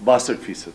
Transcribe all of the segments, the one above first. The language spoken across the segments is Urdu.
62%।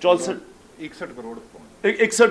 61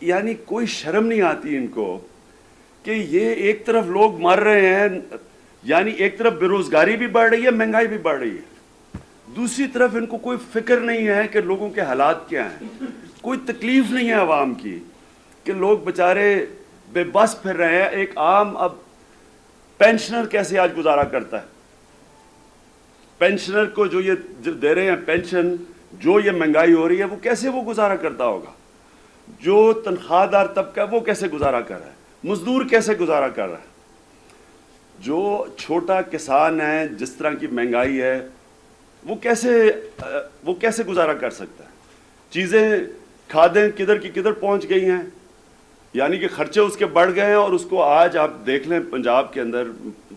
یعنی کوئی شرم نہیں آتی ان کو کہ یہ ایک طرف لوگ مر رہے ہیں، یعنی ایک طرف بے روزگاری بھی بڑھ رہی ہے، مہنگائی بھی بڑھ رہی ہے، دوسری طرف ان کو کوئی فکر نہیں ہے کہ لوگوں کے حالات کیا ہیں، کوئی تکلیف نہیں ہے عوام کی کہ لوگ بیچارے بے بس پھر رہے ہیں. ایک عام اب پینشنر کیسے آج گزارا کرتا ہے؟ پینشنر کو جو یہ دے رہے ہیں پینشن، جو یہ مہنگائی ہو رہی ہے، وہ کیسے وہ گزارا کرتا ہوگا؟ جو تنخواہ دار طبقہ وہ کیسے گزارا کر رہا ہے؟ مزدور کیسے گزارا کر رہا ہے؟ جو چھوٹا کسان ہے، جس طرح کی مہنگائی ہے، وہ کیسے گزارا کر سکتا ہے؟ چیزیں، کھادیں کدھر کی کدھر پہنچ گئی ہیں، یعنی کہ خرچے اس کے بڑھ گئے ہیں. اور اس کو آج آپ دیکھ لیں پنجاب کے اندر،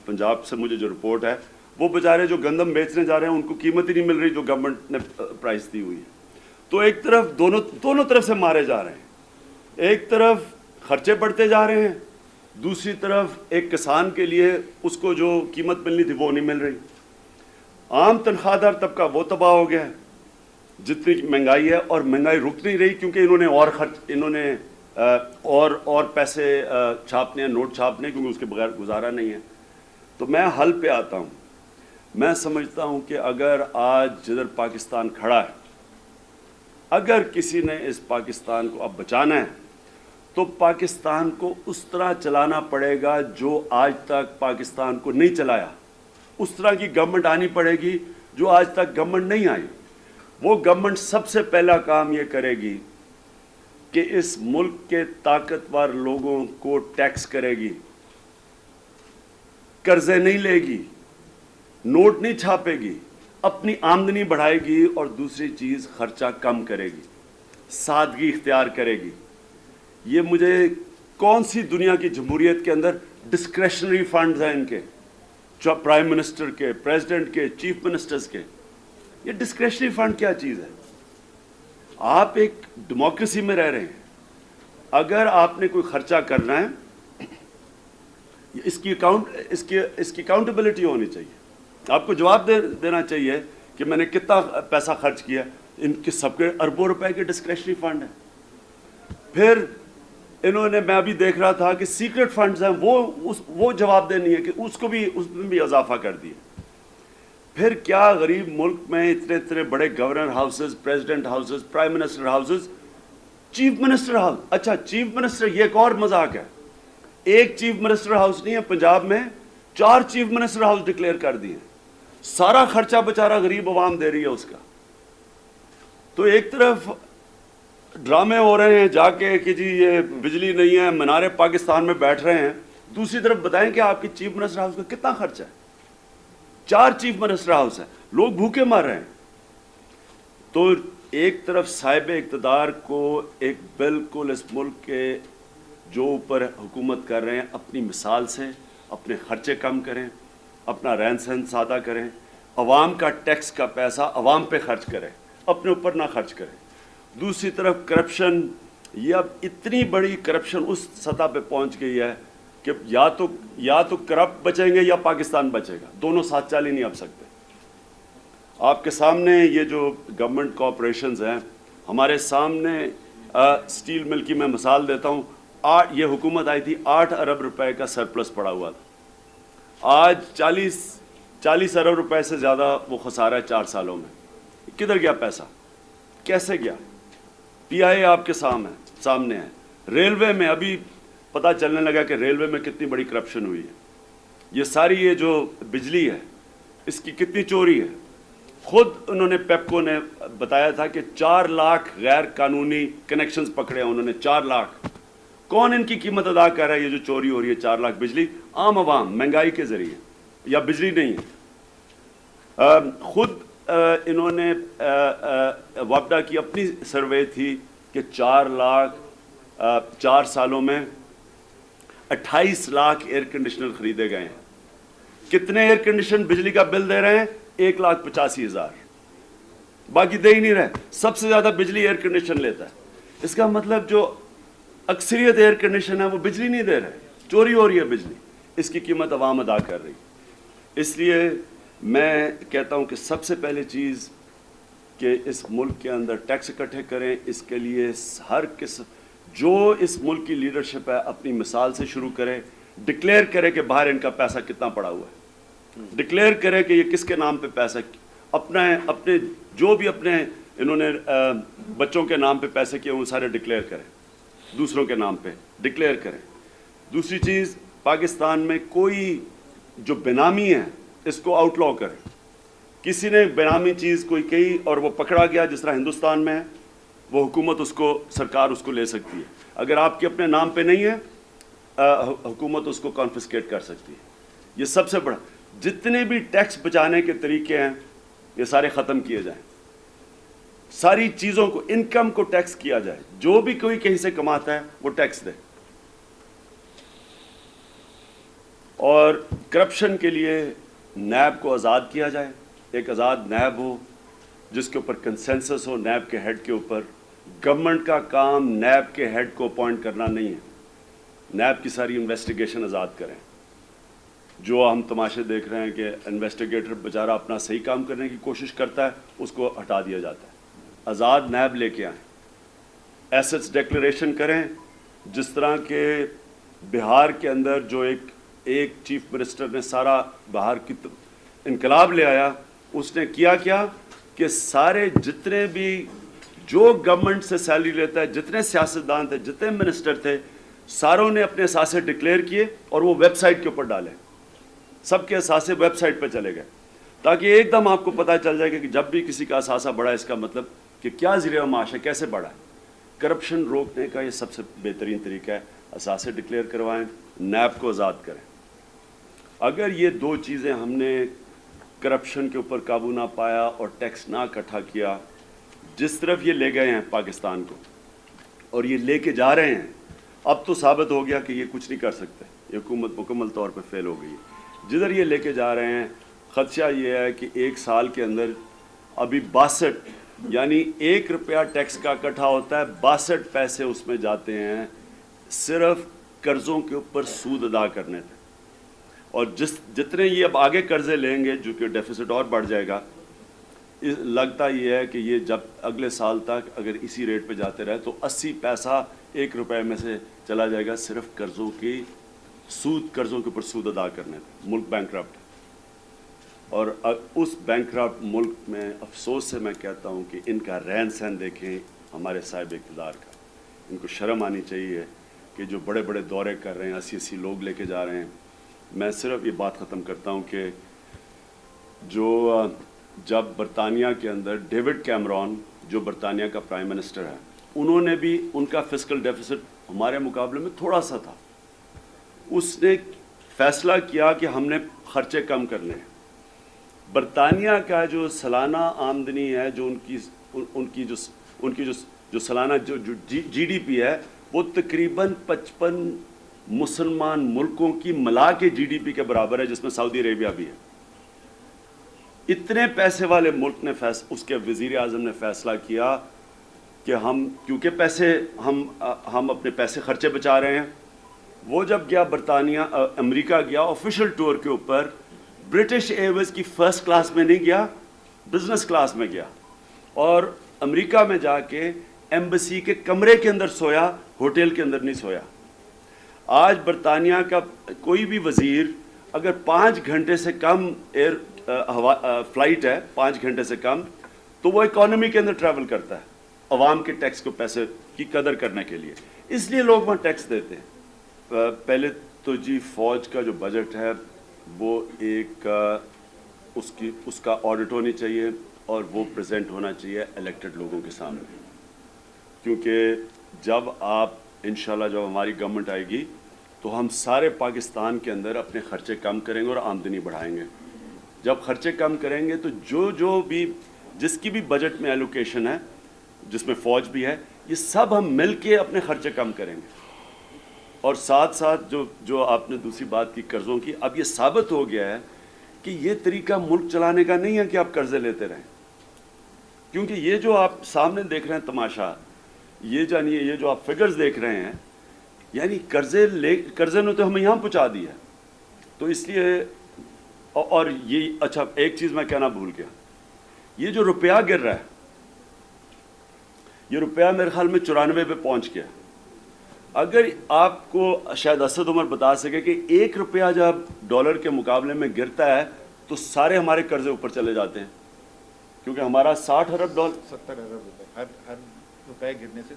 پنجاب سے مجھے جو رپورٹ ہے، وہ بیچارے جو گندم بیچنے جا رہے ہیں ان کو قیمت ہی نہیں مل رہی جو گورنمنٹ نے پرائس دی ہوئی ہے. تو ایک طرف دونوں طرف سے مارے جا رہے ہیں، ایک طرف خرچے بڑھتے جا رہے ہیں، دوسری طرف ایک کسان کے لیے اس کو جو قیمت ملنی تھی وہ نہیں مل رہی. عام تنخواہ دار طبقہ وہ تباہ ہو گیا ہے جتنی مہنگائی ہے، اور مہنگائی رک نہیں رہی کیونکہ انہوں نے اور پیسے چھاپنے ہیں، نوٹ چھاپنے ہیں، کیونکہ اس کے بغیر گزارا نہیں ہے. تو میں حل پہ آتا ہوں. میں سمجھتا ہوں کہ اگر آج جدھر پاکستان کھڑا ہے، اگر کسی نے اس پاکستان کو اب بچانا ہے تو پاکستان کو اس طرح چلانا پڑے گا جو آج تک پاکستان کو نہیں چلایا. اس طرح کی گورنمنٹ آنی پڑے گی جو آج تک گورنمنٹ نہیں آئی. وہ گورنمنٹ سب سے پہلا کام یہ کرے گی کہ اس ملک کے طاقتور لوگوں کو ٹیکس کرے گی، قرضے نہیں لے گی، نوٹ نہیں چھاپے گی، اپنی آمدنی بڑھائے گی، اور دوسری چیز خرچہ کم کرے گی، سادگی اختیار کرے گی. یہ مجھے کون سی دنیا کی جمہوریت کے اندر ڈسکریشنری فنڈز ہیں ان کے، پرائم منسٹر کے، پریزیڈنٹ کے، چیف منسٹرز کے؟ یہ ڈسکریشنری فنڈ کیا چیز ہے؟ آپ ایک ڈیموکریسی میں رہ رہے ہیں. اگر آپ نے کوئی خرچہ کرنا ہے، اس کی اکاؤنٹیبلٹی ہونی چاہیے. آپ کو جواب دینا چاہیے کہ میں نے کتنا پیسہ خرچ کیا. ان کے سب کے اربوں روپے کے ڈسکریشنری فنڈ ہیں. پھر انہوں نے، میں ابھی دیکھ رہا تھا کہ سیکرٹ فنڈز ہیں، وہ جواب دینی ہے کہ اس میں بھی اضافہ کر دیا. پھر کیا غریب ملک میں اتنے بڑے governor houses, president houses, prime minister houses, chief minister house. اچھا چیف منسٹر، یہ ایک اور مذاق ہے. ایک چیف منسٹر ہاؤس نہیں ہے پنجاب میں، 4 چیف منسٹر ہاؤس ڈکلیئر کر دیے. سارا خرچہ بیچارہ غریب عوام دے رہی ہے اس کا. تو ایک طرف ڈرامے ہو رہے ہیں جا کے کہ جی یہ بجلی نہیں ہے، مینار پاکستان میں بیٹھ رہے ہیں. دوسری طرف بتائیں کہ آپ کی چیف منسٹر ہاؤس کا کتنا خرچہ ہے؟ 4 چیف منسٹر ہاؤس ہیں، لوگ بھوکے مر رہے ہیں. تو ایک طرف صاحب اقتدار کو ایک بالکل اس ملک کے جو اوپر حکومت کر رہے ہیں اپنی مثال سے اپنے خرچے کم کریں، اپنا رہن سہن سادہ کریں، عوام کا ٹیکس کا پیسہ عوام پہ خرچ کریں، اپنے اوپر نہ خرچ کریں. دوسری طرف کرپشن، یہ اب اتنی بڑی کرپشن اس سطح پہ پہنچ گئی ہے کہ یا تو کرپٹ بچیں گے یا پاکستان بچے گا. دونوں ساتھ چل ہی نہیں اب سکتے. آپ کے سامنے یہ جو گورنمنٹ کارپوریشنز ہیں، ہمارے سامنے سٹیل مل کی میں مثال دیتا ہوں. یہ حکومت آئی تھی، 8 ارب روپے کا سرپلس پڑا ہوا تھا. آج 40 ارب روپے سے زیادہ وہ خسارہ ہے 4 سالوں میں. کدھر گیا پیسہ؟ کیسے گیا؟ پی آئی اے آپ کے سامنے ہے. ریلوے میں ابھی پتہ چلنے لگا کہ ریلوے میں کتنی بڑی کرپشن ہوئی ہے. یہ ساری یہ جو بجلی ہے اس کی کتنی چوری ہے. خود انہوں نے پیپکو نے بتایا تھا کہ 4 لاکھ غیر قانونی کنیکشنز پکڑے ہیں انہوں نے. 4 لاکھ. کون ان کی قیمت ادا کر رہا ہے؟ یہ جو چوری ہو رہی ہے 4 لاکھ بجلی، عام عوام مہنگائی کے ذریعے، یا بجلی نہیں ہے. خود انہوں نے وابڈا کی اپنی سروے تھی کہ 4 سالوں میں 28 لاکھ ایئر کنڈیشنر خریدے گئے ہیں. کتنے ایئر کنڈیشن بجلی کا بل دے رہے ہیں؟ 1,85,000. باقی دے ہی نہیں رہے. سب سے زیادہ بجلی ایئر کنڈیشن لیتا ہے. اس کا مطلب جو اکثریت ایئر کنڈیشن ہے وہ بجلی نہیں دے رہے، چوری ہو رہی ہے بجلی. اس کی قیمت عوام ادا کر رہی. اس لیے میں کہتا ہوں کہ سب سے پہلے چیز کہ اس ملک کے اندر ٹیکس اکٹھے کریں. اس کے لیے ہر قسم جو اس ملک کی لیڈرشپ ہے اپنی مثال سے شروع کرے, ڈکلیئر کرے کہ باہر ان کا پیسہ کتنا پڑا ہوا ہے, ڈکلیئر کرے کہ یہ کس کے نام پہ پیسہ, اپنے جو بھی اپنے انہوں نے بچوں کے نام پہ پیسے کیے وہ سارے ڈکلیئر کریں, دوسروں کے نام پہ ڈکلیئر کریں. دوسری چیز, پاکستان میں کوئی جو بینامی ہے اس کو آؤٹ لاء کریں. کسی نے بینامی چیز کوئی کہی اور وہ پکڑا گیا, جس طرح ہندوستان میں ہے, وہ حکومت اس کو, سرکار اس کو لے سکتی ہے. اگر آپ کے اپنے نام پہ نہیں ہے حکومت اس کو کانفسکیٹ کر سکتی ہے. یہ سب سے بڑا, جتنے بھی ٹیکس بچانے کے طریقے ہیں یہ سارے ختم کیے جائیں. ساری چیزوں کو, انکم کو ٹیکس کیا جائے, جو بھی کوئی کہیں سے کماتا ہے وہ ٹیکس دے. اور کرپشن کے لیے نیب کو آزاد کیا جائے, ایک آزاد نیب ہو جس کے اوپر کنسنسس ہو نیب کے ہیڈ کے اوپر. گورنمنٹ کا کام نیب کے ہیڈ کو اپوائنٹ کرنا نہیں ہے, نیب کی ساری انویسٹیگیشن آزاد کریں. جو ہم تماشے دیکھ رہے ہیں کہ انویسٹیگیٹر بیچارہ اپنا صحیح کام کرنے کی کوشش کرتا ہے, اس کو ہٹا دیا جاتا ہے. آزاد نیب لے کے آئیں, ایسٹس ڈیکلیریشن کریں. جس طرح کہ بہار کے اندر جو ایک چیف منسٹر نے سارا بہار کی انقلاب لے آیا, اس نے کیا کہ سارے جتنے بھی جو گورنمنٹ سے سیلری لیتا ہے, جتنے سیاستدان تھے, جتنے منسٹر تھے, ساروں نے اپنے اثاثے ڈکلیئر کیے اور وہ ویب سائٹ کے اوپر ڈالے. سب کے اثاثے ویب سائٹ پہ چلے گئے تاکہ ایک دم آپ کو پتہ چل جائے کہ جب بھی کسی کا اثاثہ بڑھا ہے اس کا مطلب کہ کیا ذریعہ معاش ہے, کیسے بڑھا ہے. کرپشن روکنے کا یہ سب سے بہترین طریقہ ہے. اثاثے ڈکلیئر کروائیں, نیب کو آزاد کریں. اگر یہ دو چیزیں ہم نے کرپشن کے اوپر قابو نہ پایا اور ٹیکس نہ اکٹھا کیا, جس طرف یہ لے گئے ہیں پاکستان کو اور یہ لے کے جا رہے ہیں, اب تو ثابت ہو گیا کہ یہ کچھ نہیں کر سکتے. یہ حکومت مکمل طور پہ فیل ہو گئی. جدھر یہ لے کے جا رہے ہیں, خدشہ یہ ہے کہ ایک سال کے اندر ابھی 62 یعنی 1 روپیہ ٹیکس کا اکٹھا ہوتا ہے, 62 پیسے اس میں جاتے ہیں صرف قرضوں کے اوپر سود ادا کرنے تھے. اور جتنے یہ اب آگے قرضے لیں گے جو کہ ڈیفیسٹ اور بڑھ جائے گا, لگتا یہ ہے کہ یہ جب اگلے سال تک اگر اسی ریٹ پہ جاتے رہے تو 80 پیسہ 1 روپے میں سے چلا جائے گا صرف قرضوں کے اوپر سود ادا کرنے تھے. ملک بینکرپٹ. اور اس بینکرپٹ ملک میں افسوس سے میں کہتا ہوں کہ ان کا رہن سہن دیکھیں ہمارے صاحب اقتدار کا. ان کو شرم آنی چاہیے کہ جو بڑے بڑے دورے کر رہے ہیں, 80 لوگ لے کے جا رہے ہیں. میں صرف یہ بات ختم کرتا ہوں کہ جب برطانیہ کے اندر ڈیوڈ کیمرون جو برطانیہ کا پرائم منسٹر ہے, انہوں نے بھی, ان کا فسکل ڈیفیسٹ ہمارے مقابلے میں تھوڑا سا تھا. اس نے فیصلہ کیا کہ ہم نے خرچے کم کرنے ہیں. برطانیہ کا جو سالانہ آمدنی ہے, جو ان کی جو سالانہ جو جی ڈی پی ہے, وہ تقریباً 55 مسلمان ملکوں کی ملا کے جی ڈی پی کے برابر ہے, جس میں سعودی عربیہ بھی ہے. اتنے پیسے والے ملک نے اس کے وزیر اعظم نے فیصلہ کیا کہ کیونکہ ہم اپنے پیسے خرچے بچا رہے ہیں. وہ جب گیا امریکہ گیا آفیشل ٹور کے اوپر, برٹش ایئرویز کی فرسٹ کلاس میں نہیں گیا, بزنس کلاس میں گیا, اور امریکہ میں جا کے ایمبسی کے کمرے کے اندر سویا, ہوٹل کے اندر نہیں سویا. آج برطانیہ کا کوئی بھی وزیر اگر 5 گھنٹے سے کم فلائٹ ہے, 5 گھنٹے سے کم, تو وہ اکانومی کے اندر ٹریول کرتا ہے عوام کے ٹیکس کو پیسے کی قدر کرنے کے لیے. اس لیے لوگ وہاں ٹیکس دیتے ہیں. پہلے تو جی فوج کا جو بجٹ ہے وہ اس کا آڈٹ ہونی چاہیے اور وہ پریزنٹ ہونا چاہیے الیکٹڈ لوگوں کے سامنے. کیونکہ جب انشاءاللہ جب ہماری گورنمنٹ آئے گی تو ہم سارے پاکستان کے اندر اپنے خرچے کم کریں گے اور آمدنی بڑھائیں گے. جب خرچے کم کریں گے تو جو بھی جس کی بھی بجٹ میں ایلوکیشن ہے, جس میں فوج بھی ہے, یہ سب ہم مل کے اپنے خرچے کم کریں گے. اور ساتھ ساتھ جو آپ نے دوسری بات کی قرضوں کی, اب یہ ثابت ہو گیا ہے کہ یہ طریقہ ملک چلانے کا نہیں ہے کہ آپ قرضے لیتے رہیں. کیونکہ یہ جو آپ سامنے دیکھ رہے ہیں تماشا, یہ جانیے یہ جو آپ فگرز دیکھ رہے ہیں, یعنی قرضے نے تو ہمیں یہاں پہنچا دیا. تو اس لیے, اور یہ اچھا ایک چیز میں کہنا بھول گیا, یہ جو روپیہ گر رہا ہے, یہ روپیہ میرے خیال میں 94 پہ پہنچ گیا. اگر آپ کو شاید اسد عمر بتا سکے کہ 1 روپیہ جب ڈالر کے مقابلے میں گرتا ہے تو سارے ہمارے قرضے اوپر چلے جاتے ہیں، کیونکہ ہمارا 60 ارب ڈالر 70 ارب روپے ہر روپے گرنے سے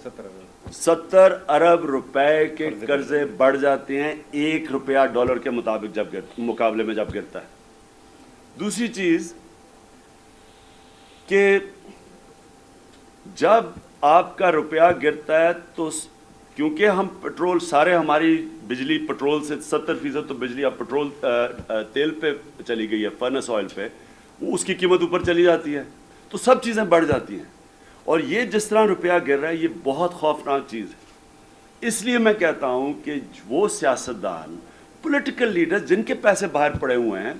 70 ارب روپے کے قرضے بڑھ جاتے ہیں 1 روپیہ ڈالر کے مطابق مقابلے میں جب گرتا ہے۔ دوسری چیز کہ جب آپ کا روپیہ گرتا ہے تو کیونکہ ہم پٹرول سارے ہماری بجلی پٹرول سے 70% تو بجلی اب پٹرول تیل پہ چلی گئی ہے، فرنس آئل پہ، اس کی قیمت اوپر چلی جاتی ہے تو سب چیزیں بڑھ جاتی ہیں، اور یہ جس طرح روپیہ گر رہا ہے یہ بہت خوفناک چیز ہے۔ اس لیے میں کہتا ہوں کہ وہ سیاستدان پولیٹیکل لیڈر جن کے پیسے باہر پڑے ہوئے ہیں،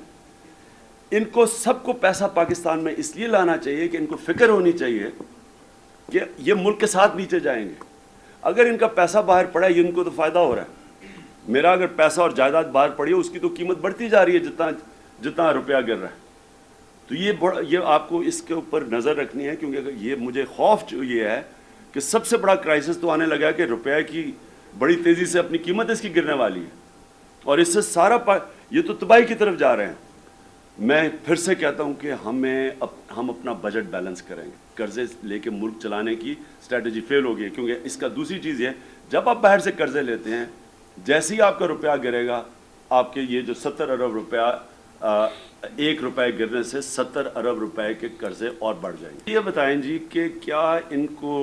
ان کو سب کو پیسہ پاکستان میں اس لیے لانا چاہیے کہ ان کو فکر ہونی چاہیے کہ یہ ملک کے ساتھ نیچے جائیں گے۔ اگر ان کا پیسہ باہر پڑا ہے ان کو تو فائدہ ہو رہا ہے، میرا اگر پیسہ اور جائیداد باہر پڑی ہے اس کی تو قیمت بڑھتی جا رہی ہے جتنا روپیہ گر رہا ہے۔ تو یہ آپ کو اس کے اوپر نظر رکھنی ہے، کیونکہ یہ مجھے خوف جو یہ ہے کہ سب سے بڑا کرائسس تو آنے لگا کہ روپیہ کی بڑی تیزی سے اپنی قیمت اس کی گرنے والی ہے، اور اس سے سارا یہ تو تباہی کی طرف جا رہے ہیں۔ میں پھر سے کہتا ہوں کہ ہم اپنا بجٹ بیلنس کریں گے، قرضے لے کے ملک چلانے کی اسٹریٹجی فیل ہو گئی ہے، کیونکہ اس کا دوسری چیز یہ جب آپ باہر سے قرضے لیتے ہیں جیسے ہی آپ کا روپیہ گرے گا آپ کے یہ جو 70 ارب روپیہ 1 روپے گرنے سے 70 ارب روپے کے قرضے اور بڑھ جائیں گے۔ یہ بتائیں جی کہ کیا ان کو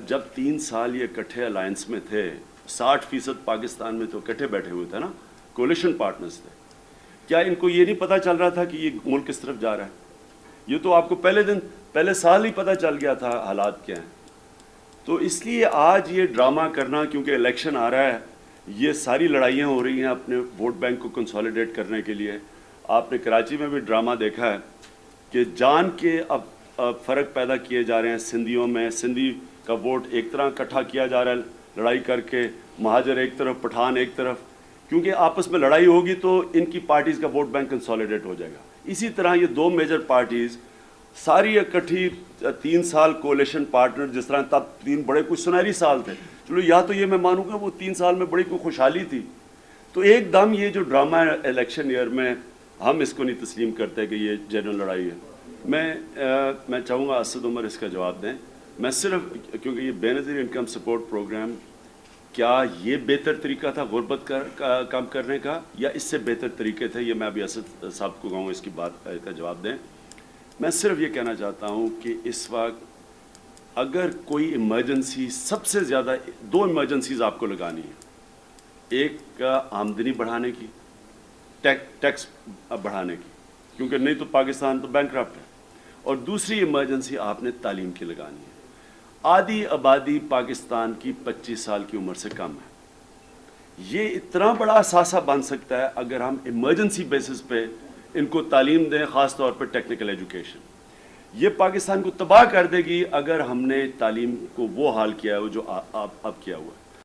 جب 3 سال یہ اکٹھے الائنس میں تھے 60% پاکستان میں تو اکٹھے بیٹھے ہوئے تھے نا، کولیشن پارٹنرز تھے، کیا ان کو یہ نہیں پتہ چل رہا تھا کہ یہ ملک کس طرف جا رہا ہے؟ یہ تو آپ کو پہلے سال ہی پتہ چل گیا تھا حالات کیا ہیں۔ تو اس لیے آج یہ ڈرامہ کرنا، کیونکہ الیکشن آ رہا ہے، یہ ساری لڑائیاں ہو رہی ہیں اپنے ووٹ بینک کو کنسولیڈیٹ کرنے کے لیے۔ آپ نے کراچی میں بھی ڈرامہ دیکھا ہے کہ جان کے اب فرق پیدا کیے جا رہے ہیں سندھیوں میں، سندھی کا ووٹ ایک طرح اکٹھا کیا جا رہا ہے لڑائی کر کے، مہاجر ایک طرف پٹھان ایک طرف، کیونکہ آپس میں لڑائی ہوگی تو ان کی پارٹیز کا ووٹ بینک کنسولیڈیٹ ہو جائے گا۔ اسی طرح یہ 2 میجر پارٹیز ساری اکٹھی 3 سال کولیشن پارٹنر، جس طرح تب 3 بڑے کچھ سنہری سال تھے، چلو یا تو یہ میں مانوں گا وہ 3 سال میں بڑی کوئی خوشحالی تھی، تو ایک دم یہ جو ڈرامہ ہے الیکشن ایئر میں ہم اس کو نہیں تسلیم کرتے کہ یہ جنرل لڑائی ہے۔ میں چاہوں گا اسد عمر اس کا جواب دیں۔ میں صرف کیونکہ یہ بے نظیر انکم سپورٹ پروگرام، کیا یہ بہتر طریقہ تھا غربت کا کم کرنے کا یا اس سے بہتر طریقے تھے، یہ میں ابھی اسد صاحب کو کہوں گا اس کی بات کا جواب دیں۔ میں صرف یہ کہنا چاہتا ہوں کہ اس وقت اگر کوئی ایمرجنسی، سب سے زیادہ 2 ایمرجنسیز آپ کو لگانی ہے، ایک آمدنی بڑھانے کی، ٹیکس بڑھانے کی، کیونکہ نہیں تو پاکستان تو بینکرپٹ ہے، اور دوسری ایمرجنسی آپ نے تعلیم کی لگانی ہے۔ آدھی آبادی پاکستان کی 25 سال کی عمر سے کم ہے، یہ اتنا بڑا اثاثہ بن سکتا ہے اگر ہم ایمرجنسی بیسس پہ ان کو تعلیم دیں، خاص طور پہ ٹیکنیکل ایجوکیشن۔ یہ پاکستان کو تباہ کر دے گی اگر ہم نے تعلیم کو وہ حال کیا ہے جو اب کیا ہوا ہے۔